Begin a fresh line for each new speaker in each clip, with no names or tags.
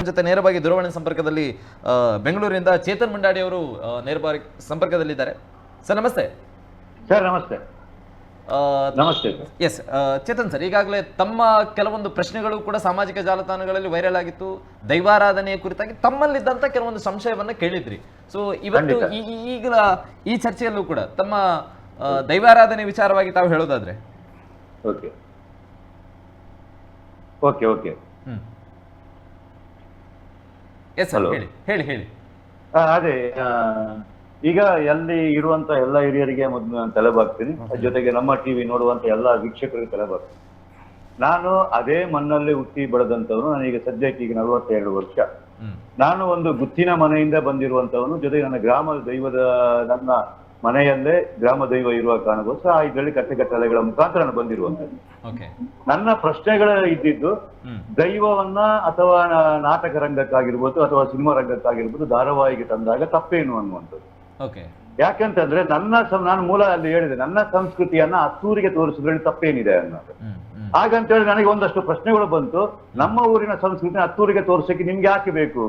ಜೊತೆ ನೇರವಾಗಿ ದೂರವಾಣಿ ಸಂಪರ್ಕದಲ್ಲಿ ಬೆಂಗಳೂರಿನಿಂದ ಚೇತನ್ ಮುಂಡಾಡಿ ಅವರು ನೇರವಾಗಿ ಸಂಪರ್ಕದಲ್ಲಿದ್ದಾರೆ. ಸರ್ ನಮಸ್ತೆ.
ಸರ್ ನಮಸ್ತೆ. ನಮಸ್ತೆ.
ಎಸ್ ಚೇತನ್ ಸರ್, ಈಗಾಗಲೇ ತಮ್ಮ ಕೆಲವೊಂದು ಪ್ರಶ್ನೆಗಳು ಕೂಡ ಸಾಮಾಜಿಕ ಜಾಲತಾಣಗಳಲ್ಲಿ ವೈರಲ್ ಆಗಿತ್ತು. ದೈವಾರಾಧನೆಯ ಕುರಿತಾಗಿ ತಮ್ಮಲ್ಲಿದ್ದಂತ ಕೆಲವೊಂದು ಸಂಶಯವನ್ನ ಕೇಳಿದ್ರಿ. ಸೊ ಇವತ್ತು ಈಗ ಈ ಚರ್ಚೆಯಲ್ಲೂ ಕೂಡ ತಮ್ಮ ದೈವಾರಾಧನೆ ವಿಚಾರವಾಗಿ ತಾವು ಹೇಳೋದಾದ್ರೆ.
Okay okay okay
yes sir, ಹೇಳಿ ಹೇಳಿ ಹೇಳಿ.
ಅದೇ ಈಗ ಎಲ್ಲಿ ಇರುವಂತ ಎಲ್ಲ ಹಿರಿಯರಿಗೆ ಮೊದಲು ನಾನು ತಲೆಬಾಗ್ತೀನಿ, ಜೊತೆಗೆ ನಮ್ಮ ಟಿವಿ ನೋಡುವಂತ ಎಲ್ಲ ವೀಕ್ಷಕರಿಗೆ ತಲೆಬಾಗ್ತೀನಿ. ನಾನು ಅದೇ ಮಣ್ಣಲ್ಲಿ ಹುಟ್ಟಿ ಬೆಳೆದಂತವನು. ನನಗೆ ಸದ್ಯಕ್ಕೆ ಈಗ 42 ವರ್ಷ. ನಾನು ಒಂದು ಗುತ್ತಿನ ಮನೆಯಿಂದ ಬಂದಿರುವಂತವನು. ಜೊತೆಗೆ ನನ್ನ ಗ್ರಾಮ ದೈವದ, ನನ್ನ ಮನೆಯಲ್ಲೇ ಗ್ರಾಮ ದೈವ ಇರುವ ಕಾರಣಕ್ಕೋಸ್ಕರ ಇದರಲ್ಲಿ ಕಟ್ಟೆಕಟ್ಟಳೆಗಳ ಮುಖಾಂತರ ನಾನು ಬಂದಿರುವಂತದ್ದು. ನನ್ನ ಪ್ರಶ್ನೆಗಳ ಇದ್ದಿದ್ದು ದೈವವನ್ನ ಅಥವಾ ನಾಟಕ ರಂಗಕ್ಕಾಗಿರ್ಬೋದು ಅಥವಾ ಸಿನಿಮಾ ರಂಗಕ್ಕಾಗಿರ್ಬೋದು ಧಾರಾವಾಹಿಗೆ ತಂದಾಗ ತಪ್ಪೇನು ಅನ್ನುವಂಥದ್ದು. ಯಾಕಂತಂದ್ರೆ ನಾನು ಮೂಲ ಅಲ್ಲಿ ಹೇಳಿದೆ, ನನ್ನ ಸಂಸ್ಕೃತಿಯನ್ನ ಹತ್ತೂರಿಗೆ ತೋರಿಸಿದ್ರಲ್ಲಿ ತಪ್ಪೇನಿದೆ ಅನ್ನೋದು. ಹಾಗಂತೇಳಿ ನನಗೆ ಒಂದಷ್ಟು ಪ್ರಶ್ನೆಗಳು ಬಂತು. ನಮ್ಮ ಊರಿನ ಸಂಸ್ಕೃತಿ ಹತ್ತೂರಿಗೆ ತೋರಿಸಕ್ಕೆ ನಿಮ್ಗೆ ಯಾಕೆ ಬೇಕು?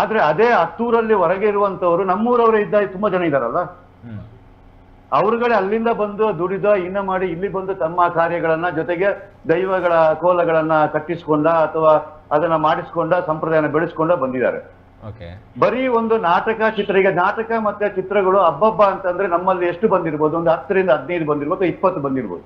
ಆದ್ರೆ ಅದೇ ಹತ್ತೂರಲ್ಲಿ ಹೊರಗೆ ಇರುವಂತವ್ರು ನಮ್ಮೂರವರೇ ತುಂಬಾ ಜನ ಇದಾರಲ್ಲ, ಅವರುಗಳೇ ಅಲ್ಲಿಂದ ಬಂದು ದುಡಿದ ಇನ್ನ ಮಾಡಿ ಇಲ್ಲಿ ಬಂದು ತಮ್ಮ ಕಾರ್ಯಗಳನ್ನ, ಜೊತೆಗೆ ದೈವಗಳ ಕೋಲಗಳನ್ನ ಕಟ್ಟಿಸ್ಕೊಂಡ ಅಥವಾ ಅದನ್ನ ಮಾಡಿಸ್ಕೊಂಡ ಸಂಪ್ರದಾಯನ ಬೆಳೆಸ್ಕೊಂಡ ಬಂದಿದ್ದಾರೆ. ಬರೀ ಒಂದು ನಾಟಕ ಚಿತ್ರ, ಈಗ ನಾಟಕ ಮತ್ತೆ ಚಿತ್ರಗಳು ಹಬ್ಬಬ್ಬ ಅಂತಂದ್ರೆ ನಮ್ಮಲ್ಲಿ ಎಷ್ಟು ಬಂದಿರ್ಬೋದು? ಒಂದು 10 ರಿಂದ 15 ಬಂದಿರ್ಬೋದು, 20 ಬಂದಿರ್ಬೋದು.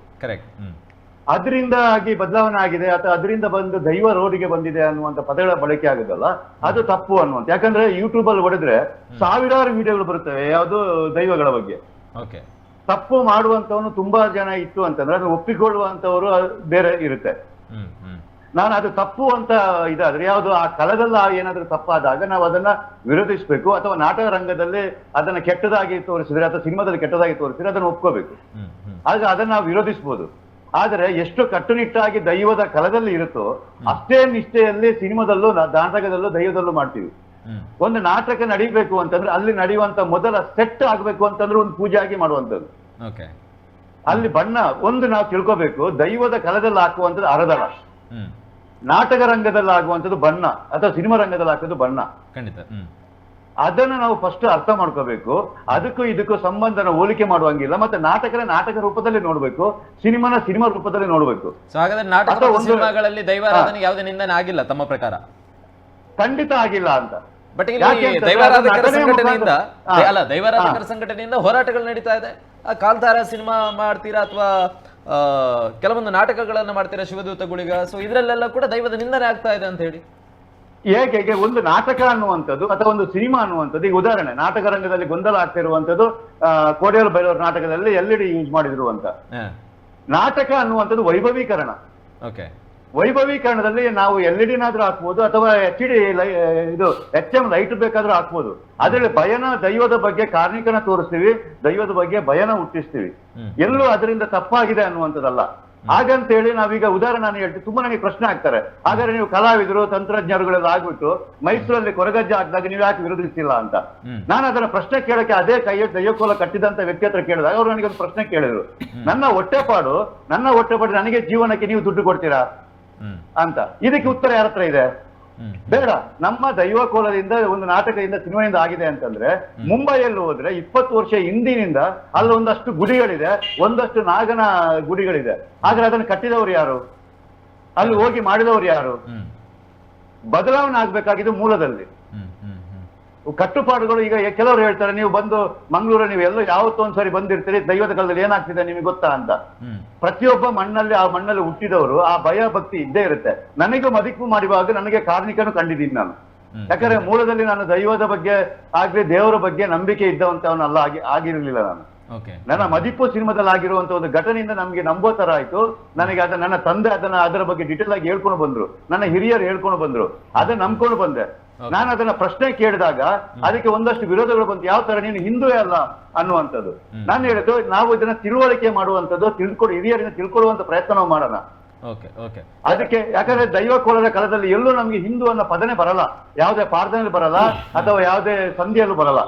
ಅದರಿಂದ ಆಗಿ ಬದಲಾವಣೆ ಆಗಿದೆ ಅಥವಾ ಅದರಿಂದ ಬಂದು ದೈವ ರೋಡಿಗೆ ಬಂದಿದೆ ಅನ್ನುವಂತ ಪದಗಳ ಬಳಕೆ ಆಗುದಲ್ಲ, ಅದು ತಪ್ಪು ಅನ್ನುವಂತ. ಯಾಕಂದ್ರೆ ಯೂಟ್ಯೂಬ್ ಅಲ್ಲಿ ಹೊಡೆದ್ರೆ ಸಾವಿರಾರು ವಿಡಿಯೋಗಳು ಬರುತ್ತವೆ ಯಾವುದು ದೈವಗಳ ಬಗ್ಗೆ. ತಪ್ಪು ಮಾಡುವಂತವನು ತುಂಬಾ ಜನ ಇತ್ತು ಅಂತಂದ್ರೆ ಅದು ಒಪ್ಪಿಕೊಳ್ಳುವಂತವರು ಬೇರೆ ಇರುತ್ತೆ. ನಾನು ಅದು ತಪ್ಪು ಅಂತ ಇದಾದ್ರೆ ಯಾವುದು ಆ ಕಲದಲ್ಲಿ ಏನಾದ್ರೂ ತಪ್ಪಾದಾಗ ನಾವು ಅದನ್ನ ವಿರೋಧಿಸಬೇಕು. ಅಥವಾ ನಾಟಕ ರಂಗದಲ್ಲಿ ಅದನ್ನ ಕೆಟ್ಟದಾಗಿ ತೋರಿಸಿದ್ರೆ ಅಥವಾ ಸಿನಿಮಾದಲ್ಲಿ ಕೆಟ್ಟದಾಗಿ ತೋರಿಸಿದ್ರೆ ಅದನ್ನ ಒಪ್ಕೋಬೇಕು. ಆಗ ಅದನ್ನ ನಾವು ವಿರೋಧಿಸಬಹುದು. ಆದ್ರೆ ಎಷ್ಟು ಕಟ್ಟುನಿಟ್ಟಾಗಿ ದೈವದ ಕಲದಲ್ಲಿ ಇರುತ್ತೋ ಅಷ್ಟೇ ನಿಷ್ಠೆಯಲ್ಲಿ ಸಿನಿಮಾದಲ್ಲೂ ನಾಟಕದಲ್ಲೂ ದೈವದಲ್ಲೂ ಮಾಡ್ತೀವಿ. ಒಂದು ನಾಟಕ ನಡೀಬೇಕು ಅಂತಂದ್ರೆ ಅಲ್ಲಿ ನಡೆಯುವಂತ ಮೊದಲ ಸೆಟ್ ಆಗ್ಬೇಕು ಅಂತಂದ್ರೆ ಒಂದು ಪೂಜೆ ಆಗಿ ಮಾಡುವಂಥದ್ದು. ಅಲ್ಲಿ ಬಣ್ಣ ಒಂದು ನಾವು ತಿಳ್ಕೋಬೇಕು. ದೈವದ ಕಲದಲ್ಲಿ ಹಾಕುವಂಥದ್ದು ಅರದಳ, ನಾಟಕ ರಂಗದಲ್ಲಿ ಆಗುವಂಥದ್ದು ಬಣ್ಣ ಅಥವಾ ಸಿನಿಮಾ ರಂಗದಲ್ಲಿ ಹಾಕೋದು ಬಣ್ಣ. ಅದನ್ನ ನಾವು ಫಸ್ಟ್ ಅರ್ಥ ಮಾಡ್ಕೋಬೇಕು. ಅದಕ್ಕೂ ಇದಕ್ಕೂ ಸಂಬಂಧನ ಹೋಲಿಕೆ ಮಾಡುವಂಗಿಲ್ಲ. ಮತ್ತೆ ನಾಟಕ ರೂಪದಲ್ಲಿ ನೋಡ್ಬೇಕು, ಸಿನಿಮಾ ರೂಪದಲ್ಲಿ ನೋಡ್ಬೇಕು.
ಸಿನಿಮಾಗಳಲ್ಲಿ ದೈವಾರಾಧನೆ ಯಾವುದೇ ನಿಂದನೆ ಆಗಿಲ್ಲ ತಮ್ಮ ಪ್ರಕಾರ?
ಖಂಡಿತ ಆಗಿಲ್ಲ ಅಂತ.
ಬಟ್ ದೈವಾರಾಧಕರ ಸಂಘಟನೆಯಿಂದ ಹೋರಾಟಗಳು ನಡೀತಾ ಇದೆ. ಕಾಲ್ತಾರ ಸಿನಿಮಾ ಮಾಡ್ತೀರಾ ಅಥವಾ ಕೆಲವೊಂದು ನಾಟಕಗಳನ್ನ ಮಾಡ್ತೀರಾ ಶಿವದೂತಗಳಿಗ? ಸೊ ಇದ್ರಲ್ಲೆಲ್ಲ ಕೂಡ ದೈವದ ನಿಂದನೆ ಆಗ್ತಾ ಇದೆ ಅಂತ ಹೇಳಿ.
ಹೇಗೆ ಒಂದು ನಾಟಕ ಅನ್ನುವಂಥದ್ದು ಅಥವಾ ಒಂದು ಸಿನಿಮಾ ಅನ್ನುವಂಥದ್ದು, ಈಗ ಉದಾಹರಣೆ ನಾಟಕ ರಂಗದಲ್ಲಿ ಗೊಂದಲ ಆಗ್ತಾ ಇರುವಂತದ್ದು ಕೋಡಿಯಲ್ ಬೈಲೂರು ನಾಟಕದಲ್ಲಿ LED ಯೂಸ್ ಮಾಡಿದ್ರು ಅಂತ. ನಾಟಕ ಅನ್ನುವಂಥದ್ದು ವೈಭವೀಕರಣ. ವೈಭವೀಕರಣದಲ್ಲಿ ನಾವು LED ನಾದ್ರೂ ಹಾಕ್ಬೋದು ಅಥವಾ HD ಇದು HM ಲೈಟ್ ಬೇಕಾದ್ರೂ ಹಾಕ್ಬೋದು. ಅದ್ರಲ್ಲಿ ಭಯನ, ದೈವದ ಬಗ್ಗೆ ಕಾರ್ಣಿಕನ ತೋರಿಸ್ತೀವಿ, ದೈವದ ಬಗ್ಗೆ ಭಯನ ಹುಟ್ಟಿಸ್ತೀವಿ. ಎಲ್ಲೂ ಅದರಿಂದ ತಪ್ಪಾಗಿದೆ ಅನ್ನುವಂಥದ್ದಲ್ಲ. ಹಾಗಂತೇಳಿ ನಾವೀಗ ಉದಾಹರಣೆ ನಾನು ಹೇಳ್ತೀವಿ. ತುಂಬಾ ನನಗೆ ಪ್ರಶ್ನೆ ಆಗ್ತಾರೆ, ಹಾಗಾದ್ರೆ ನೀವು ಕಲಾವಿದರು ತಂತ್ರಜ್ಞರುಗಳೆಲ್ಲ ಆಗ್ಬಿಟ್ಟು ಮೈಸೂರಲ್ಲಿ ಕೊರಗಜ್ಜೆ ಹಾಕಿದಾಗ ನೀವು ಯಾಕೆ ವಿರೋಧಿಸಿಲ್ಲ ಅಂತ. ನಾನು ಅದನ್ನ ಪ್ರಶ್ನೆ ಕೇಳಕ್ಕೆ ಅದೇ ದೈವಕೋಲ ಕಟ್ಟಿದಂತ ವ್ಯಕ್ತಿ ಹತ್ರ ಕೇಳಿದಾಗ ಅವ್ರು ನನಗೆ ಒಂದು ಪ್ರಶ್ನೆ ಕೇಳಿದ್ರು, ನನ್ನ ಹೊಟ್ಟೆಪಾಡು ನನಗೆ ಜೀವನಕ್ಕೆ ನೀವು ದುಡ್ಡು ಕೊಡ್ತೀರಾ ಅಂತ. ಇದಕ್ಕೆ ಉತ್ತರ ಯಾರ ಹತ್ರ ಇದೆ? ಬೇಡ. ನಮ್ಮ ದೈವ ಕೋಲದಿಂದ ಒಂದು ನಾಟಕದಿಂದ ಸಿನಿಮಾದಿಂದ ಆಗಿದೆ ಅಂತಂದ್ರೆ ಮುಂಬೈಯಲ್ಲಿ ಹೋದ್ರೆ 20 ವರ್ಷ ಹಿಂದಿನಿಂದ ಅಲ್ಲೊಂದಷ್ಟು ಗುಡಿಗಳಿದೆ, ಒಂದಷ್ಟು ನಾಗನ ಗುಡಿಗಳಿದೆ. ಆದ್ರೆ ಅದನ್ನು ಕಟ್ಟಿದವರು ಯಾರು? ಅಲ್ಲಿ ಹೋಗಿ ಮಾಡಿದವರು ಯಾರು? ಬದಲಾವಣೆ ಆಗ್ಬೇಕಾಗಿದ್ದು ಮೂಲದಲ್ಲಿ. ಕಟ್ಟುಪಾಡುಗಳು ಈಗ ಕೆಲವರು ಹೇಳ್ತಾರೆ, ನೀವು ಬಂದು ಮಂಗಳೂರಲ್ಲಿ ನೀವು ಎಲ್ಲೋ ಯಾವತ್ತೋ ಒಂದ್ಸರಿ ಬಂದಿರ್ತೀರಿ, ದೈವದ ಕಾಲದಲ್ಲಿ ಏನಾಗ್ತಿದೆ ನಿಮಗೆ ಗೊತ್ತಾ ಅಂತ. ಪ್ರತಿಯೊಬ್ಬ ಆ ಮಣ್ಣಲ್ಲಿ ಹುಟ್ಟಿದವರು ಆ ಭಯ ಭಕ್ತಿ ಇದ್ದೇ ಇರುತ್ತೆ. ನನಗೂ ಮದಿಕು ಮಾಡುವಾಗ ನನಗೆ ಕಾರ್ಣಿಕನು ಕಂಡಿದ್ದೀನಿ ನಾನು. ಯಾಕಂದ್ರೆ ಮೂಲದಲ್ಲಿ ನಾನು ದೈವದ ಬಗ್ಗೆ ಆಗ್ಲಿ ದೇವರ ಬಗ್ಗೆ ನಂಬಿಕೆ ಇದ್ದವಂತವನಲ್ಲ, ಆಗಿರ್ಲಿಲ್ಲ ನಾನು. ನನ್ನ ಮದಿಪು ಸಿನಿಮಾದಲ್ಲಿ ಆಗಿರುವಂತ ಒಂದು ಘಟನೆಯಿಂದ ನಮ್ಗೆ ನಂಬೋ ತರ ಆಯ್ತು. ನನಗೆ ನನ್ನ ತಂದೆ ಅದರ ಬಗ್ಗೆ ಡೀಟೇಲ್ ಆಗಿ ಹೇಳ್ಕೊಂಡು ಬಂದ್ರು, ನನ್ನ ಹಿರಿಯರು ಹೇಳ್ಕೊಂಡು ಬಂದ್ರು, ಅದನ್ನ ನಂಬ್ಕೊಂಡು ಬಂದೆ. ನಾನು ಅದನ್ನ ಪ್ರಶ್ನೆ ಕೇಳಿದಾಗ ಅದಕ್ಕೆ ಒಂದಷ್ಟು ವಿರೋಧಗಳು ಬಂತು. ಯಾವ ತರ ನೀನು ಹಿಂದೂ ಅಲ್ಲ ಅನ್ನುವಂಥದ್ದು. ನಾನು ಹೇಳಿದ್ದು, ನಾವು ಇದನ್ನ ತಿಳುವಳಿಕೆ ಮಾಡುವಂಥದ್ದು, ಹಿರಿಯರಿಂದ ತಿಳ್ಕೊಳ್ಳುವಂತ ಪ್ರಯತ್ನ ನಾವು ಮಾಡೋಣ. ಅದಕ್ಕೆ ಯಾಕಂದ್ರೆ ದೈವ ಕೋಲದ ಕಾಲದಲ್ಲಿ ಎಲ್ಲೂ ನಮ್ಗೆ ಹಿಂದೂ ಅನ್ನೋ ಪದನೇ ಬರಲ್ಲ, ಯಾವುದೇ ಪ್ರಾರ್ಥನೆಯಲ್ಲಿ ಬರಲ್ಲ ಅಥವಾ ಯಾವುದೇ ಸಂಧಿಯಲ್ಲೂ ಬರಲ್ಲ.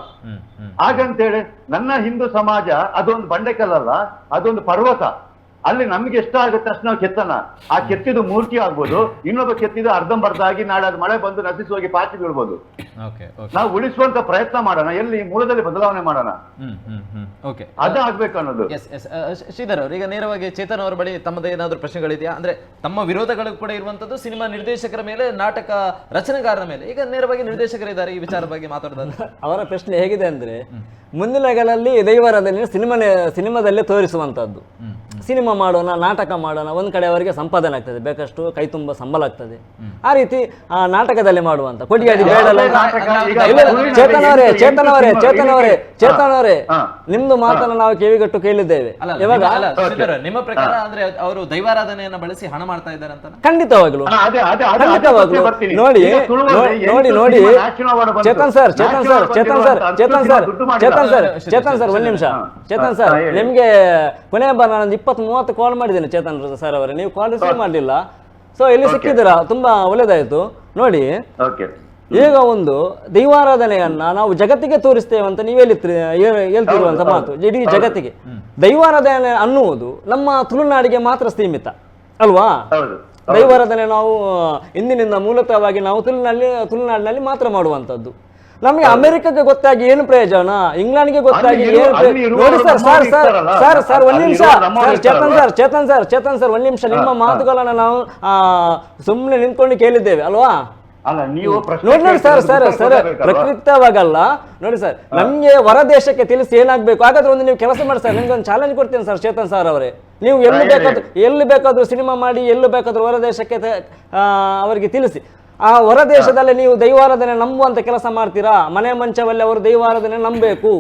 ಹಾಗಂತೇಳಿ ನನ್ನ ಹಿಂದೂ ಸಮಾಜ ಅದೊಂದು ಬಂಡೆಕಲ್ಲಲ್ಲ, ಅದೊಂದು ಪರ್ವತ. ಅಲ್ಲಿ ನಮ್ಗೆ ಇಷ್ಟ ಆಗುತ್ತೆ ಅಷ್ಟು ನಾವು ಕೆತ್ತನ. ಆ ಕೆತ್ತಿದ್ದು ಮೂರ್ತಿ ಆಗ್ಬೋದು, ಇನ್ನೊಬ್ಬ ಕೆತ್ತಿದ್ದು ಅರ್ಧಂಬರ್ಧ ಆಗಿ ನಾಳೆ ಅದು ಮಳೆ ಬಂದು ನಶಿಸಿ ಹೋಗಿ ಪಾಚಿ ಬೀಳ್ಬೋದು. ನಾವು ಉಳಿಸುವಂತ ಪ್ರಯತ್ನ ಮಾಡೋಣ, ಎಲ್ಲಿ ಮೂಲದಲ್ಲಿ ಬದಲಾವಣೆ ಮಾಡೋಣ, ಅದು ಆಗ್ಬೇಕು ಅನ್ನೋದು.
ಶ್ರೀಧರ್ ಅವರು, ಈಗ ನೇರವಾಗಿ ಚೇತನ್ ಅವರ ಬಳಿ ತಮ್ಮದೇ ಏನಾದ್ರು ಪ್ರಶ್ನೆಗಳಿದೆಯಾ? ಅಂದ್ರೆ ತಮ್ಮ ವಿರೋಧಗಳು ಕೂಡ ಇರುವಂತದ್ದು ಸಿನಿಮಾ ನಿರ್ದೇಶಕರ ಮೇಲೆ, ನಾಟಕ ರಚನೆಗಾರರ ಮೇಲೆ. ಈಗ ನೇರವಾಗಿ ನಿರ್ದೇಶಕರಿದ್ದಾರೆ, ಈ ವಿಚಾರದ ಬಗ್ಗೆ ಮಾತಾಡೋದು.
ಅವರ ಪ್ರಶ್ನೆ ಹೇಗಿದೆ ಅಂದ್ರೆ, ಮುಂದಿನಗಳಲ್ಲಿ ದೈವಾರಾಧನೆ ಸಿನಿಮಾದಲ್ಲೇ ತೋರಿಸುವಂತದ್ದು. ಸಿನಿಮಾ ಮಾಡೋಣ, ನಾಟಕ ಮಾಡೋಣ, ಒಂದ್ ಕಡೆ ಅವರಿಗೆ ಸಂಪಾದನೆ ಆಗ್ತದೆ, ಬೇಕಷ್ಟು ಕೈ ತುಂಬ ಸಂಬಳ ಆಗ್ತದೆ, ಆ ರೀತಿ ಆ ನಾಟಕದಲ್ಲಿ ಮಾಡುವಂತ ಕೊಡಿಯಾಡಿ ಬೇಡಲ್ಲ. ಚೇತನ್ ಅವರೇ ನಿಮ್ದು ಮಾತನ್ನ ನಾವು ಕಿವಿಗಟ್ಟು ಕೇಳಿದ್ದೇವೆ. ಇವಾಗ
ನಿಮ್ಮ ಪ್ರಕಾರ ಅಂದ್ರೆ ಅವರು ದೈವಾರಾಧನೆಯನ್ನ ಬಳಸಿ ಹಣ ಮಾಡ್ತಾ ಇದ್ದಾರೆ ಅಂತ?
ಖಂಡಿತವಾಗ್ಲು ನೋಡಿ ನೋಡಿ ನೋಡಿ ಚೇತನ್ ಸರ್ ಒಂದ್ ನಿಮಿಷ. ಚೇತನ್ ಸರ್, ನಿಮ್ಗೆ ಕೊನೆ ಬಾರ ನಾನು 20-30 ಕಾಲ್ ಮಾಡಿದ್ದೇನೆ ಚೇತನ್ ಸರ್ ಅವರೇ, ನೀವು ಕಾಲ್ ರಿಸೀವ್ ಮಾಡಲಿಲ್ಲ. ಸೊ ಇಲ್ಲಿ ಸಿಕ್ಕಿದ್ದೀರಾ, ತುಂಬಾ ಒಳ್ಳೇದಾಯ್ತು. ನೋಡಿ, ಈಗ ಒಂದು ದೈವಾರಾಧನೆಯನ್ನ ನಾವು ಜಗತ್ತಿಗೆ ತೋರಿಸ್ತೇವೆ ಅಂತ ನೀವು ಹೇಳ್ತಿರುವಂತ ಮಾತು, ಇಡೀ ಜಗತ್ತಿಗೆ. ದೈವಾರಾಧನೆ ಅನ್ನುವುದು ನಮ್ಮ ತುಳುನಾಡಿಗೆ ಮಾತ್ರ ಸೀಮಿತ ಅಲ್ವಾ? ದೈವಾರಾಧನೆ ನಾವು ಇಂದಿನಿಂದ ಮೂಲತಃವಾಗಿ ನಾವು ತುಳುನಾಡಿನಲ್ಲಿ ಮಾತ್ರ ಮಾಡುವಂತದ್ದು. ನಮಗೆ ಅಮೆರಿಕಕ್ಕೆ ಗೊತ್ತಾಗಿ ಏನು ಪ್ರಯೋಜನ, ಇಂಗ್ಲೆಂಡ್ಗೆ ಗೊತ್ತಾಗಿ ಏನು ನೋಡಿ ಸರ್ ಒಂದ್ ನಿಮಿಷ ಚೇತನ್ ಸರ್ ಒಂದ್ ನಿಮಿಷ. ನಿಮ್ಮ ಮಾತುಗಳನ್ನ ನಾವು ಸುಮ್ಮನೆ ನಿಂತ್ಕೊಂಡು ಕೇಳಿದ್ದೇವೆ ಅಲ್ವಾ? ನೋಡಿ ಸರ್ ಪ್ರಕೃತವಾಗಲ್ಲ. ನೋಡಿ ಸರ್, ನಮ್ಗೆ ಹೊರ ದೇಶಕ್ಕೆ ತಿಳಿಸಿ ಏನಾಗ್ಬೇಕು. ಹಾಗಾದ್ರೆ ಒಂದು ನೀವು ಕೆಲಸ ಮಾಡಿ ಸರ್, ನಿಮ್ಗೆ ಒಂದು ಚಾಲೆಂಜ್ ಕೊಡ್ತೀನಿ ಸರ್ ಚೇತನ್ ಸರ್ ಅವರೇ. ನೀವು ಎಲ್ಲಿ ಬೇಕಾದ್ರೂ ಸಿನಿಮಾ ಮಾಡಿ, ಎಲ್ಲಿ ಬೇಕಾದ್ರೂ ಹೊರ ದೇಶಕ್ಕೆ ಅವರಿಗೆ ತಿಳಿಸಿ. ಆ ಹೊರ ದೇಶದಲ್ಲಿ ನೀವು ದೈವಾರಾಧನೆ ನಂಬುವಂತ ಕೆಲಸ ಮಾಡ್ತೀರಾ? ಮನೆ ಮಂಚವಲ್ಲಿ ಅವರು ದೈವಾರಾಧನೆ ನಂಬಬೇಕು.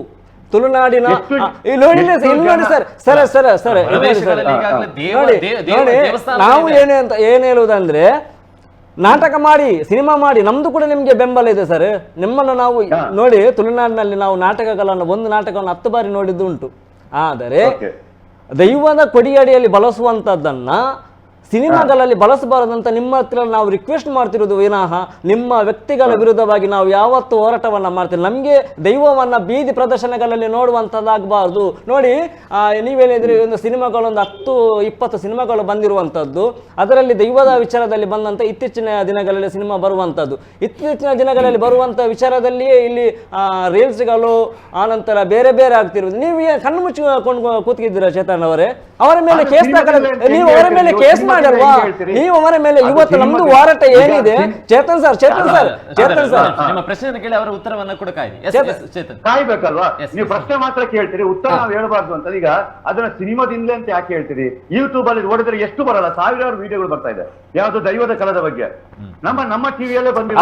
ತುಳುನಾಡಿನ ನೋಡಿ ನಾವು ಏನ್ ಹೇಳುವುದಂದ್ರೆ, ನಾಟಕ ಮಾಡಿ, ಸಿನಿಮಾ ಮಾಡಿ, ನಮ್ದು ಕೂಡ ನಿಮ್ಗೆ ಬೆಂಬಲ ಇದೆ ಸರ್. ನಿಮ್ಮನ್ನು ನಾವು ನೋಡಿ, ತುಳುನಾಡಿನಲ್ಲಿ ನಾವು ನಾಟಕಗಳನ್ನು, ಒಂದು ನಾಟಕವನ್ನು 10 ಬಾರಿ ನೋಡಿದ್ದು ಉಂಟು. ಆದರೆ ದೈವದ ಕೊಡಿಯಡಿಯಲ್ಲಿ ಬಳಸುವಂತದ್ದನ್ನ ಸಿನಿಮಾಗಳಲ್ಲಿ ಬಳಸಬಾರದಂತ ನಿಮ್ಮ ಹತ್ರ ನಾವು ರಿಕ್ವೆಸ್ಟ್ ಮಾಡ್ತಿರೋದು ವಿನಃ ನಿಮ್ಮ ವ್ಯಕ್ತಿಗಳ ವಿರುದ್ಧವಾಗಿ ನಾವು ಯಾವತ್ತು ಹೋರಾಟವನ್ನ ಮಾಡ್ತೀವಿ. ನಮಗೆ ದೈವವನ್ನ ಬೀದಿ ಪ್ರದರ್ಶನಗಳಲ್ಲಿ ನೋಡುವಂಥದ್ದಾಗಬಾರ್ದು. ನೋಡಿ, ನೀವೇನಿದ್ರೆ ಒಂದು ಸಿನಿಮಾಗಳು ಒಂದು 10-20 ಸಿನಿಮಾಗಳು ಬಂದಿರುವಂಥದ್ದು, ಅದರಲ್ಲಿ ದೈವದ ವಿಚಾರದಲ್ಲಿ ಬಂದಂಥ ಇತ್ತೀಚಿನ ದಿನಗಳಲ್ಲಿ ಸಿನಿಮಾ ಬರುವಂಥದ್ದು. ಇತ್ತೀಚಿನ ದಿನಗಳಲ್ಲಿ ಬರುವಂಥ ವಿಚಾರದಲ್ಲಿಯೇ ಇಲ್ಲಿ ರೀಲ್ಸ್ಗಳು, ಆನಂತರ ಬೇರೆ ಬೇರೆ ಆಗ್ತಿರುವುದು. ನೀವು ಕಣ್ಣು ಮುಚ್ಚಿಕೊಂಡು ಕೂತ್ಕಿದ್ದೀರಾ ಚೇತನ್ ಅವರೇ? ಅವರ ಮೇಲೆ ಕೇಸ್ ನೀವು ಅವರ ಮೇಲೆ ಕೇಸ್ ಮಾಡಲ್ವಾ? ನೀವು ಅವರ ಮೇಲೆ ಇವತ್ತು ನಮ್ದು ಹೋರಾಟ ಏನಿದೆ? ಚೇತನ್ ಸರ್
ನಿಮ್ಮ ಪ್ರಶ್ನೆಯನ್ನು ಕೇಳಿ ಅವರ ಉತ್ತರವನ್ನ ಕೂಡ
ಕಾಯ್ಬೇಕಲ್ವಾ? ನೀವು ಪ್ರಶ್ನೆ ಮಾತ್ರ ಕೇಳ್ತೀರಿ, ಉತ್ತರ ನಾವು ಹೇಳ್ಬಾರ್ದು ಅಂತ. ಈಗ ಅದನ್ನ ಸಿನಿಮಾದಿಂದಲೇ ಅಂತ ಯಾಕೆ ಹೇಳ್ತೀರಿ? ಯೂಟ್ಯೂಬ್ ಅಲ್ಲಿ ನೋಡಿದ್ರೆ ಎಷ್ಟು ಬರಲ್ಲ, ಸಾವಿರಾರು ವಿಡಿಯೋಗಳು ಬರ್ತಾ ಇದೆ ಯಾವ್ದು ದೈವದ ಕಲದ ಬಗ್ಗೆ. ನಮ್ಮ ಟಿವಿಯಲ್ಲೇ ಬಂದಿದೆ.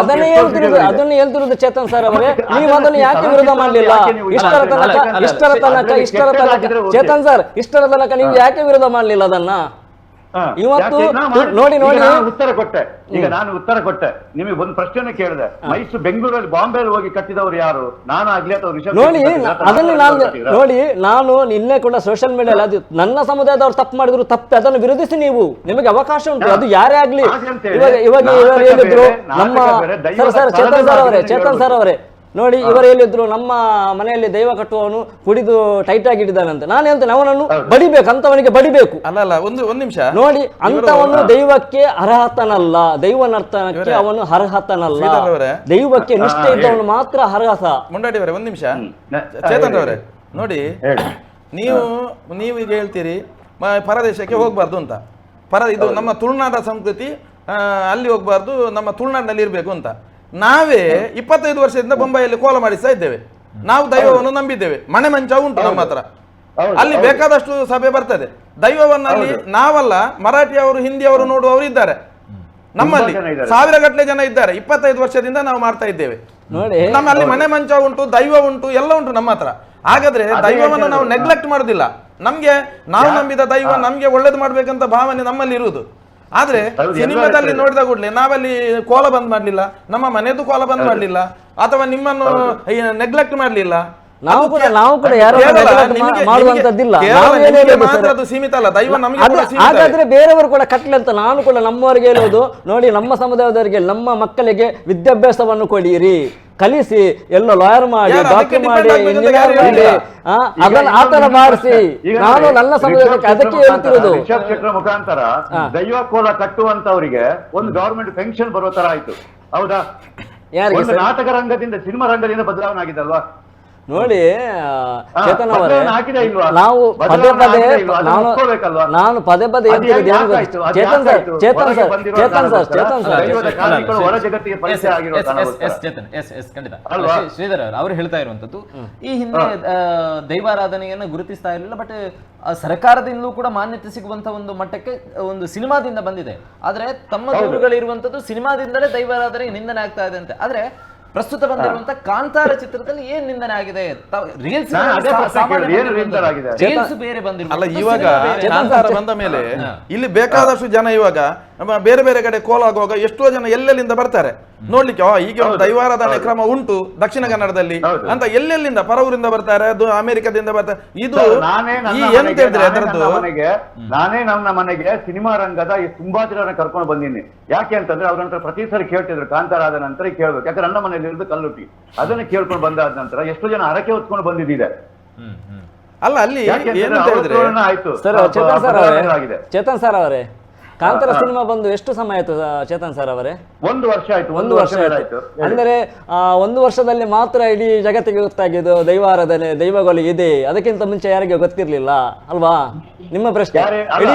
ಅದನ್ನ ಹೇಳ್ತಿರೋದು ಚೇತನ್ ಸರ್ ಅವರೇ. ನೀವು ಅದನ್ನು ಯಾಕೆ ವಿರೋಧ ಮಾಡಲಿಲ್ಲ? ಇಷ್ಟರ ತನಕ ಇಷ್ಟರ ತನಕ ನೀವು ಯಾಕೆ ವಿರೋಧ ಮಾಡಲಿಲ್ಲ ಅದನ್ನ? ಇವತ್ತು ನೋಡಿ
ಉತ್ತರ ಕೊಟ್ಟೆ. ಈಗ ನಾನು ಉತ್ತರ ಕೊಟ್ಟೆ. ನಿಮಗೆ ಒಂದು ಪ್ರಶ್ನೆ ಕೇಳಿದೆ, ಮೈಸೂರು ಬೆಂಗಳೂರಲ್ಲಿ ಬಾಂಬೆಯಲ್ಲಿ ಹೋಗಿ ಕಟ್ಟಿದವರು ಯಾರು? ನಾನು ಆಗ್ಲಿ ಅಥವಾ
ನೋಡಿ, ಅದನ್ನು ನೋಡಿ, ನಾನು ನಿನ್ನೆ ಕೂಡ ಸೋಷಿಯಲ್ ಮೀಡಿಯಾ ಅದು ನನ್ನ ಸಮುದಾಯದವ್ರು ತಪ್ಪು ಮಾಡಿದ್ರು ತಪ್ಪು, ಅದನ್ನು ವಿರೋಧಿಸಿ ನೀವು, ನಿಮಗೆ ಅವಕಾಶ ಉಂಟು. ಅದು ಯಾರೇ ಆಗ್ಲಿ. ಇವಾಗ ಹೇಳಿದ್ರು ನಮ್ಮ ಚೇತನ್ ಸರ್ ಅವರೇ ನೋಡಿ, ಇವರು ಹೇಳಿದ್ರು ನಮ್ಮ ಮನೆಯಲ್ಲಿ ದೈವ ಕಟ್ಟುವವನು ಕುಡಿದು ಟೈಟ್ ಆಗಿ ಇಟ್ಟಿದ್ದಾನಂತೆ. ನಾನು ಹೇಳ್ತೇನೆ, ಅವನನ್ನು ಬಡಿಬೇಕು, ಅಂತವನಿಗೆ ಬಡಿಬೇಕು.
ಅಲ್ಲ ಒಂದು ನಿಮಿಷ
ನೋಡಿ, ಅಂತವನು ದೈವಕ್ಕೆ ಅರ್ಹತನಲ್ಲ, ದೈವ ನರ್ತನಕ್ಕೆ ಅವನು ಅರ್ಹತನಲ್ಲ. ದೈವಕ್ಕೆ ನಿಷ್ಠೆ ಇದ್ದವನು ಮಾತ್ರ ಅರ್ಹತ.
ಮುಂಡಾಡಿ ಅವರೇ, ಒಂದ್ ನಿಮಿಷ. ಚೇತನ್ ಅವರೇ ನೋಡಿ, ನೀವು ಈಗ ಹೇಳ್ತೀರಿ ಪರದೇಶಕ್ಕೆ ಹೋಗ್ಬಾರ್ದು ಅಂತ. ಇದು ನಮ್ಮ ತುಳುನಾಡ ಸಂಸ್ಕೃತಿ, ಅಲ್ಲಿ ಹೋಗ್ಬಾರ್ದು, ನಮ್ಮ ತುಳುನಾಡಿನಲ್ಲಿ ಇರ್ಬೇಕು ಅಂತ. ನಾವೇ 25 ವರ್ಷದಿಂದ ಬೊಂಬೈಯಲ್ಲಿ ಕೋಲ ಮಾಡಿಸ್ತಾ ಇದ್ದೇವೆ. ನಾವು ದೈವವನ್ನು ನಂಬಿದ್ದೇವೆ, ಮನೆ ಮಂಚ ಉಂಟು ನಮ್ಮ ಹತ್ರ, ಅಲ್ಲಿ ಬೇಕಾದಷ್ಟು ಸಭೆ ಬರ್ತದೆ. ದೈವವನ್ನಲ್ಲಿ ನಾವಲ್ಲ, ಮರಾಠಿಯವರು, ಹಿಂದಿಯವರು ನೋಡುವವರು ಇದ್ದಾರೆ ನಮ್ಮಲ್ಲಿ, 1000 ಗಟ್ಟಲೆ ಜನ ಇದ್ದಾರೆ. 25 ವರ್ಷದಿಂದ ನಾವು ಮಾಡ್ತಾ ಇದ್ದೇವೆ. ನಮ್ಮಲ್ಲಿ ಮನೆ ಮಂಚ ಉಂಟು, ದೈವ ಉಂಟು, ಎಲ್ಲ ಉಂಟು ನಮ್ಮ ಹತ್ರ. ಹಾಗಾದ್ರೆ ದೈವವನ್ನು ನಾವು ನೆಗ್ಲೆಕ್ಟ್ ಮಾಡುದಿಲ್ಲ. ನಮ್ಗೆ ನಾವು ನಂಬಿದ ದೈವ ನಮ್ಗೆ ಒಳ್ಳೇದು ಮಾಡ್ಬೇಕಂತ ಭಾವನೆ ನಮ್ಮಲ್ಲಿ ಇರುವುದು. ಆದ್ರೆ ಸಿನಿಮಾದಲ್ಲಿ ನೋಡಿದ ಕೂಡಲೇ ನಾವಲ್ಲಿ ಕೋಲ ಬಂದ್ ಮಾಡ್ಲಿಲ್ಲ, ನಮ್ಮ ಮನೆಯದು ಕೋಲ ಬಂದ್ ಮಾಡ್ಲಿಲ್ಲ, ಅಥವಾ ನಿಮ್ಮನ್ನು ನೆಗ್ಲೆಕ್ಟ್ ಮಾಡ್ಲಿಲ್ಲ.
ನಾವು ಕೂಡ ಯಾರು ಮಾಡುವಂತದ್ದಿಲ್ಲ.
ಅದು ಸೀಮಿತ ಅಲ್ಲ, ದೈವ ನಮಗೆ ಕೂಡ ಸೀಮಿತ.
ಹಾಗಾದ್ರೆ ಬೇರೆಯವರು ಕೂಡ ಕಟ್ಲಿ ಅಂತ ನಾನು ಕೂಡ ನಮ್ಮವರಿಗೆ ಹೇಳೋದು, ನೋಡಿ ನಮ್ಮ ಸಮುದಾಯದವರಿಗೆ ನಮ್ಮ ಮಕ್ಕಳಿಗೆ ವಿದ್ಯಾಭ್ಯಾಸವನ್ನು ಕೊಡಿರಿ, ಕಲಿಸಿ, ಎಲ್ಲ ಲಾಯರ್ ಮಾಡಿ, ಡಾಕ್ಟರ್ ಮಾಡಿ, ಇಂಜಿನಿಯರ್ ಮಾಡಿ, ಅದನ್ನ ಆತರ ಮಾಡಿಸಿ. ನಾನು ನನ್ನ ಸಮುದಾಯಕ್ಕೆ ಅದಕ್ಕೆ ಹೇಳ್ತಿರೋದು.
ರಿಷಬ್ ಶೆಟ್ಟರ್ ಮುಖಾಂತರ ದೈವ ಕೋಲ ಕಟ್ಟುವಂತವರಿಗೆ ಒಂದು ಗವರ್ಮೆಂಟ್ ಪೆನ್ಷನ್ ಬರೋ ತರ ಆಯ್ತು, ಹೌದಾ? ಒಂದು ನಾಟಕ ರಂಗದಿಂದ ಸಿನಿಮಾ ರಂಗದಿಂದ ಬದಲಾವಣೆ ಆಗಿದಲ್ವಾ?
ನೋಡಿ ಚೇತನ್ ಅವರೇ, ನಾವು ಪದೇ ಪದೇ ನಾನು ಪದೇ ಪದೇ ಚೇತನ್
ಶ್ರೀಧರ್ ಅವರು ಹೇಳ್ತಾ ಇರುವಂತದ್ದು, ಈ ಹಿಂದೆ ದೈವಾರಾಧನೆಯನ್ನು ಗುರುತಿಸ್ತಾ ಇರಲಿಲ್ಲ, ಬಟ್ ಸರ್ಕಾರದಿಂದಲೂ ಕೂಡ ಮಾನ್ಯತೆ ಸಿಗುವಂತ ಒಂದು ಮಟ್ಟಕ್ಕೆ ಒಂದು ಸಿನಿಮಾದಿಂದ ಬಂದಿದೆ. ಆದ್ರೆ ತಮ್ಮ ದೂರುಗಳಿರುವಂತದ್ದು ಸಿನಿಮಾದಿಂದಲೇ ದೈವಾರಾಧನೆ ನಿಂದನೆ ಆಗ್ತಾ ಇದೆ ಅಂತ. ಆದ್ರೆ ಪ್ರಸ್ತುತ ಬಂದಿರುವಂತ ಕಾಂತಾರ ಚಿತ್ರದಲ್ಲಿ ಏನ್ ನಿಂದನೆ ಆಗಿದೆ? ರೀಲ್ಸ್ ಬೇರೆ ಬಂದಿಲ್ಲ
ಅಲ್ಲ. ಇವಾಗ ಕಾಂತಾರ ಬಂದ ಮೇಲೆ ಇಲ್ಲಿ ಬೇಕಾದಷ್ಟು ಜನ ಇವಾಗ ಬೇರೆ ಬೇರೆ ಕಡೆ ಕೋಲ್ ಆಗುವಾಗ ಎಷ್ಟೋ ಜನ ಎಲ್ಲೆಲ್ಲಿಂದ ಬರ್ತಾರೆ ನೋಡ್ಲಿಕ್ಕೆ. ಈಗ ಒಂದು ದೈವಾರಾಧನೆ ಕ್ರಮ ಉಂಟು ದಕ್ಷಿಣ ಕನ್ನಡದಲ್ಲಿ ಅಂತ, ಎಲ್ಲೆಲ್ಲಿಂದ ಪರವೂರಿಂದ ಬರ್ತಾರೆ, ಅದು ಅಮೆರಿಕದಿಂದ ಬರ್ತಾರೆ. ಇದು ಎಂತ ಹೇಳಿದ್ರೆ ಅದರದ್ದು,
ನಾನೇ ನನ್ನ ಮನೆಗೆ ಸಿನಿಮಾ ರಂಗದ ತುಂಬಾ ಜನರನ್ನ ಕರ್ಕೊಂಡು ಬಂದಿನಿ. ಯಾಕೆ ಅಂತಂದ್ರೆ ಅವ್ರ ನಂತರ ಪ್ರತಿ ಸರಿ ಕೇಳ್ತಿದ್ರು ಕಾಂತಾರ ಆದ ನಂತರ ಕೇಳ್ಬೇಕು, ಯಾಕಂದ್ರೆ ನನ್ನ ಮನೆಯಲ್ಲಿ ಇರೋದು ಕಲ್ಲುಟ್ಟಿ, ಅದನ್ನ ಕೇಳ್ಕೊಂಡು ಬಂದಾದ ನಂತರ ಎಷ್ಟೋ ಜನ ಹರಕೆ ಹೊತ್ಕೊಂಡು ಬಂದಿದ್ದಿದೆ.
ಅಲ್ಲ ಅಲ್ಲಿ ಏನು ಹೇಳಿದ್ರೆ
ಆಯ್ತು.
ಚೇತನ್ ಸರ್ ಅವರೇ, ಕಾಂತಾರ ಸಿನಿಮಾ ಬಂದು ಎಷ್ಟು ಸಮಯ ಆಯ್ತು ಚೇತನ್ ಸರ್ ಅವರೇ?
1 ವರ್ಷ ಆಯ್ತು.
1 ವರ್ಷ ಆಯ್ತು. ಅಂದರೆ 1 ವರ್ಷದಲ್ಲಿ ಮಾತ್ರ ಇಡೀ ಜಗತ್ತಿಗೆ ಗೊತ್ತಾಗಿದ್ದು ದೈವಾರಾಧನೆ, ದೈವಗಳು ಇದೆ. ಅದಕ್ಕಿಂತ ಮುಂಚೆ ಯಾರಿಗೆ ಗೊತ್ತಿರ್ಲಿಲ್ಲ ಅಲ್ವಾ? ನಿಮ್ಮ ಪ್ರಶ್ನೆ. ಇಡೀ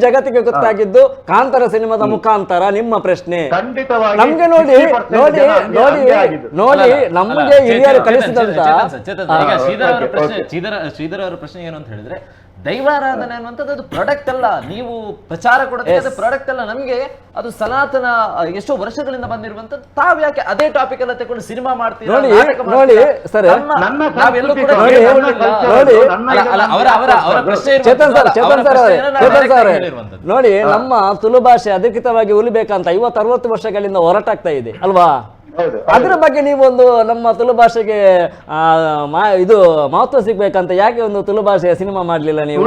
ಜಗತ್ತಿಗೆ ಗೊತ್ತಾಗಿದ್ದು ಕಾಂತಾರ ಸಿನಿಮಾದ ಮುಖಾಂತರ. ನಿಮ್ಮ ಪ್ರಶ್ನೆ ನಮ್ಗೆ ನೋಡಿ ನೋಡಿ ನೋಡಿ ನೋಡಿ ನಮ್ಗೆ ಹಿರಿಯರು ಕಲಿಸಿದಂತ.
ಶ್ರೀಧರ್ ಅವರ ಪ್ರಶ್ನೆ ಏನು ಅಂತ ಹೇಳಿದ್ರೆ, ದೈವಾರಾಧನೆ ಅನ್ನುವಂಥದ್ದು ಅದು ಪ್ರಾಡಕ್ಟ್ ಅಲ್ಲ, ನೀವು ಪ್ರಚಾರ ಕೊಡೋದು ಪ್ರಾಡಕ್ಟ್ ಅಲ್ಲ, ನಮ್ಗೆ ಅದು ಸನಾತನ ಎಷ್ಟೋ ವರ್ಷಗಳಿಂದ ಬಂದಿರುವಂತದ್ದು. ತಾವ್ ಯಾಕೆ ಅದೇ ಟಾಪಿಕ್ ಎಲ್ಲ ತಗೊಂಡು ಸಿನಿಮಾ ಮಾಡ್ತೀವಿ?
ನೋಡಿ ಸರ್, ನೋಡಿ ನಮ್ಮ ತುಳು ಭಾಷೆ ಅಧಿಕೃತವಾಗಿ ಉಳಿಬೇಕಂತ 50-60 ವರ್ಷಗಳಿಂದ ಹೋರಾಟಾಗ್ತಾ ಇದೆ ಅಲ್ವಾ? ಅದರ ಬಗ್ಗೆ ನೀವೊಂದು ನಮ್ಮ ತುಳು ಭಾಷೆಗೆ ಇದು ಮಹತ್ವ ಸಿಗ್ಬೇಕಂತ ಯಾಕೆ ಒಂದು ತುಳು ಭಾಷೆಯ ಸಿನಿಮಾ ಮಾಡ್ಲಿಲ್ಲ ನೀವು?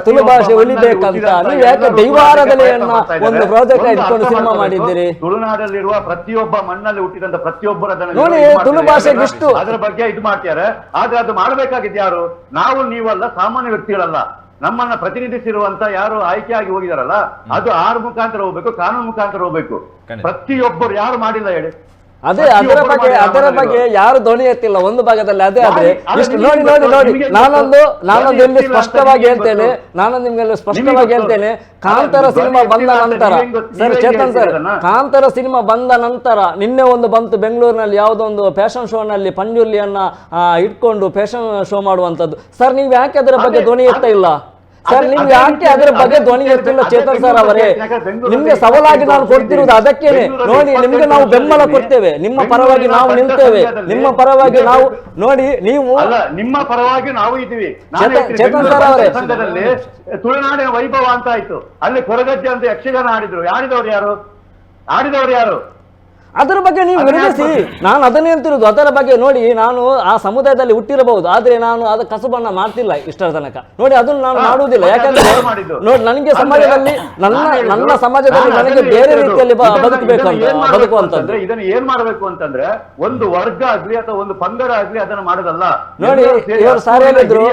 ತುಳು ಭಾಷೆ ಉಳಿಬೇಕಂತ ನೀವು ಯಾಕೆ ದೈವಾರಾಧನೆಯನ್ನ ಒಂದು ಪ್ರಾಜೆಕ್ಟ್ ಇಟ್ಕೊಂಡು ಸಿನಿಮಾ ಮಾಡಿದ್ದೀರಿ?
ತುಳುನಾಡಲ್ಲಿರುವ ಪ್ರತಿಯೊಬ್ಬ ಮಣ್ಣಲ್ಲಿ ಹುಟ್ಟಿದಂತ ಪ್ರತಿಯೊಬ್ಬರ
ನೋಡಿ ತುಳು ಭಾಷೆಗೆ ಇಷ್ಟು
ಅದರ ಬಗ್ಗೆ ಇದು ಮಾಡ್ತಾರೆ. ಆದ್ರೆ ಅದು ಮಾಡಬೇಕಾಗಿದ್ದು ಯಾರು? ನಾವು ನೀವಲ್ಲ, ಸಾಮಾನ್ಯ ವ್ಯಕ್ತಿಗಳಲ್ಲ. ನಮ್ಮನ್ನ ಪ್ರತಿನಿಧಿಸಿರುವಂತ ಯಾರು ಆಯ್ಕೆಯಾಗಿ ಹೋಗಿದಾರಲ್ಲ, ಅದು ಆರ್ ಮುಖಾಂತರ ಹೋಗ್ಬೇಕು, ಕಾನೂನು ಮುಖಾಂತರ ಹೋಗ್ಬೇಕು. ಪ್ರತಿಯೊಬ್ಬರು ಯಾರು ಮಾಡಿಲ್ಲ ಹೇಳಿ.
ಅದೇ ಅದರ ಬಗ್ಗೆ ಯಾರು ಧ್ವನಿ ಎತ್ತಿಲ್ಲ ಒಂದು ಭಾಗದಲ್ಲಿ. ಅದೇ ಆದ್ರೆ ಇಷ್ಟು ನೋಡಿ ನೋಡಿ ನೋಡಿ ನಾನೊಂದು ಇಲ್ಲಿ ಸ್ಪಷ್ಟವಾಗಿ ಹೇಳ್ತೇನೆ, ಕಾಂತಾರ ಸಿನಿಮಾ ಬಂದ ನಂತರ sir, Chetan sir, Kantara cinema ಬಂದ ನಂತರ ನಿನ್ನೆ ಒಂದು ಬಂತು ಬೆಂಗಳೂರಿನಲ್ಲಿ, ಯಾವುದೋ ಒಂದು ಫ್ಯಾಷನ್ ಶೋ ನಲ್ಲಿ ಪಂಜುರ್ಲಿಯನ್ನ ಇಟ್ಕೊಂಡು ಫ್ಯಾಷನ್ ಶೋ ಮಾಡುವಂತದ್ದು. ಸರ್, ನೀವು ಯಾಕೆ ಅದರ ಬಗ್ಗೆ ಧ್ವನಿ ಎತ್ತ ಇಲ್ಲ? ಸರ್, ನೀವು ಯಾಕೆ ಅದರ ಬಗ್ಗೆ ಧ್ವನಿ ಎತ್ತಿಲ್ಲ ಚೇತನ್ ಸರ್ ಅವರೇ? ನಿಮ್ಗೆ ಸವಾಲಾಗಿ ನಾನು ಕೊಡ್ತಿರುವುದು ಅದಕ್ಕೇನೆ. ನೋಡಿ, ನಿಮ್ಗೆ ನಾವು ಬೆಂಬಲ ಕೊಡ್ತೇವೆ, ನಿಮ್ಮ ಪರವಾಗಿ ನಾವು ನಿಲ್ತೇವೆ, ನಿಮ್ಮ ಪರವಾಗಿ ನಾವು ನೋಡಿ. ನೀವು
ನಿಮ್ಮ ಪರವಾಗಿ ನಾವು ಇದ್ದೀವಿ.
ಚೇತನ್ ಸರ್ ಅವರೇ,
ತುಳುನಾಡಿನ ವೈಭವ ಅಂತ ಆಯ್ತು, ಅಲ್ಲಿ ಕೊರಗಜ್ಜೆ ಅಂತ ಯಕ್ಷಗಾನ ಆಡಿದ್ರು. ಆಡಿದವರು ಯಾರು?
ಅದರ ಬಗ್ಗೆ ನೀವು ವಿರೋಧಿಸಿ. ನಾನು ಅದನ್ನೇ ಹೇಳ್ತಿರೋದು. ಅದರ ಬಗ್ಗೆ ನೋಡಿ, ನಾನು ಆ ಸಮುದಾಯದಲ್ಲಿ ಹುಟ್ಟಿರಬಹುದು, ಆದ್ರೆ ನಾನು ಅದ ಕಸುಬನ್ನ ಮಾಡ್ತಿಲ್ಲ ಇಷ್ಟರ ತನಕ. ನೋಡಿ, ಅದನ್ನು ನಾನು ಮಾಡುವುದಿಲ್ಲ. ಯಾಕಂದ್ರೆ ನೋಡಿ, ನನಗೆ ಸಮಾಜದಲ್ಲಿ ನನ್ನ ಸಮಾಜದಲ್ಲಿ ನನಗೆ ಬೇರೆ ರೀತಿಯಲ್ಲಿ ಬದುಕುವಂತದ್ದು.
ಇದನ್ನು ಏನ್ ಮಾಡಬೇಕು ಅಂತಂದ್ರೆ, ಒಂದು ವರ್ಗ ಆಗ್ಲಿ ಅಥವಾ ಒಂದು ಪಂಗಡ ಆಗ್ಲಿ ಅದನ್ನ ಮಾಡೋದಲ್ಲ.
ನೋಡಿ, ಇವರು ಸಾರ್ ಹೇಳಿದ್ರು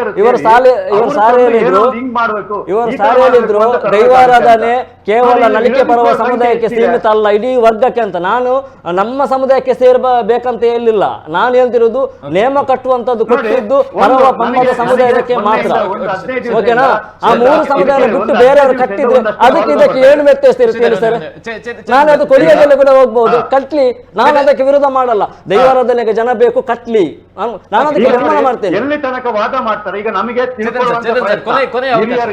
ದೈವಾರಾಧನೆ ಕೇವಲ ನಲಿಕೆ ಬರುವ ಸಮುದಾಯಕ್ಕೆ ಸೀಮಿತ ಅಲ್ಲ, ಇಡೀ ವರ್ಗಕ್ಕೆ ಅಂತ. ನಾನು ನಮ್ಮ ಸಮುದಾಯಕ್ಕೆ ಸೇರಬೇಕಂತ ಹೇಳಿಲ್ಲ. ನಾನು ಹೇಳ್ತಿರೋದು ನೇಮ ಕಟ್ಟುವಂತದ್ದು ಕೊಟ್ಟಿದ್ದು ಪರವ ಪಂಗಡ ಸಮುದಾಯಕ್ಕೆ ಮಾತ್ರ. ಓಕೆನಾ? ಆ 3 ಸಮುದಾಯ ಬಿಟ್ಟು ಬೇರೆಯವರು ಕಟ್ಟಿದ್ರೆ ಅದಕ್ಕೆ ಇದಕ್ಕೆ ಏನು ವ್ಯತ್ಯಾಸ ಇರುತ್ತೆ ಸರ್? ನಾನು ಅದು ಕೊಡಿಯದಲ್ಲಿ ಕೂಡ ಹೋಗ್ಬಹುದು, ಕಟ್ಲಿ. ನಾನು ಅದಕ್ಕೆ ವಿರೋಧ ಮಾಡಲ್ಲ. ದೈವಾರಾಧನೆಗೆ ಜನ ಬೇಕು, ಕಟ್ಲಿ. ನಾನು ಅದಕ್ಕೆ ನಿರ್ಮಾಣ ಮಾಡ್ತೇನೆ.
ಎಲ್ಲಿ ತನಕ ವಾದ ಮಾಡ್ತಾರೆ ಈಗ ನಮಗೆ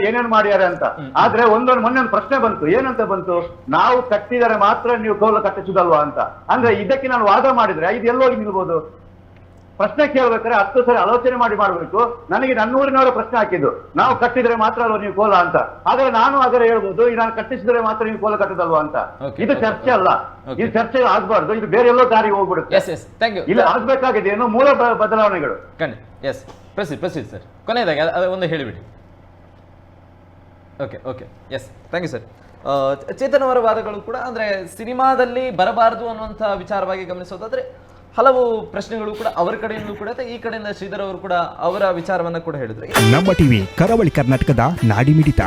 ಏನೇನು ಮಾಡ್ಯಾರ ಅಂತ. ಆದ್ರೆ ಮೊನ್ನೆ ಪ್ರಶ್ನೆ ಬಂತು, ಏನಂತ ಬಂತು? ನಾವು ಕಟ್ಟಿದರೆ ಮಾತ್ರ ನೀವು ಕೋಲ ಕಟ್ಟಿಸುದಲ್ವಾ ಅಂತ. ಅಂದ್ರೆ ಇದಕ್ಕೆ ನಾನು ವಾದ ಮಾಡಿದ್ರೆ ಇದು ಎಲ್ಲೋಗಿ ನಿಲ್ಬಹುದು? ಪ್ರಶ್ನೆ ಕೇಳ್ಬೇಕಾದ್ರೆ 10 ಸರಿ ಆಲೋಚನೆ ಮಾಡ್ಬೇಕು. ನನಗೆ ನನ್ನೂರಿನವರ ಪ್ರಶ್ನೆ ಹಾಕಿದ್ದು, ನಾವು ಕಟ್ಟಿದ್ರೆ ಮಾತ್ರ ಅಲ್ವಾ ನೀವು ಕೋಲ ಅಂತ. ಆದ್ರೆ ನಾನು ಅದರ ಹೇಳ್ಬೋದು, ನಾನು ಕಟ್ಟಿಸಿದ್ರೆ ಮಾತ್ರ ನೀವು ಕೋಲ ಕಟ್ಟದಲ್ವಾ ಅಂತ. ಇದು ಚರ್ಚೆ ಅಲ್ಲ, ಇದು ಚರ್ಚೆ ಆಗ್ಬಾರ್ದು, ಇದು ಬೇರೆ ಎಲ್ಲೋ ದಾರಿಗೆ ಹೋಗ್ಬಿಡುತ್ತೆ. ಇಲ್ಲಿ ಆಗ್ಬೇಕಾಗಿದೆ ಏನು ಮೂಲ ಬದಲಾವಣೆಗಳು.
Yes proceed sir. ಕೊನೆಯದಾಗಿ ಒಂದು ಹೇಳಿಬಿಡಿ. Okay yes thank you sir. Chetan ಅವರ ವಾದಗಳು ಕೂಡ ಅಂದ್ರೆ ಸಿನಿಮಾದಲ್ಲಿ ಬರಬಾರದು ಅನ್ನುವಂಥ ವಿಚಾರವಾಗಿ ಗಮನಿಸೋದಾದ್ರೆ ಹಲವು ಪ್ರಶ್ನೆಗಳು ಕೂಡ ಅವರ ಕಡೆಯಿಂದ ಕೂಡ ಈ ಕಡೆಯಿಂದ ಶ್ರೀಧರ್ ಅವರು ಕೂಡ ಅವರ ವಿಚಾರವನ್ನ ಕೂಡ ಹೇಳಿದ್ರು.
ನಮ್ಮ ಟಿವಿ ಕರಾವಳಿ ಕರ್ನಾಟಕದ ನಾಡಿ ಮಿಡಿತ.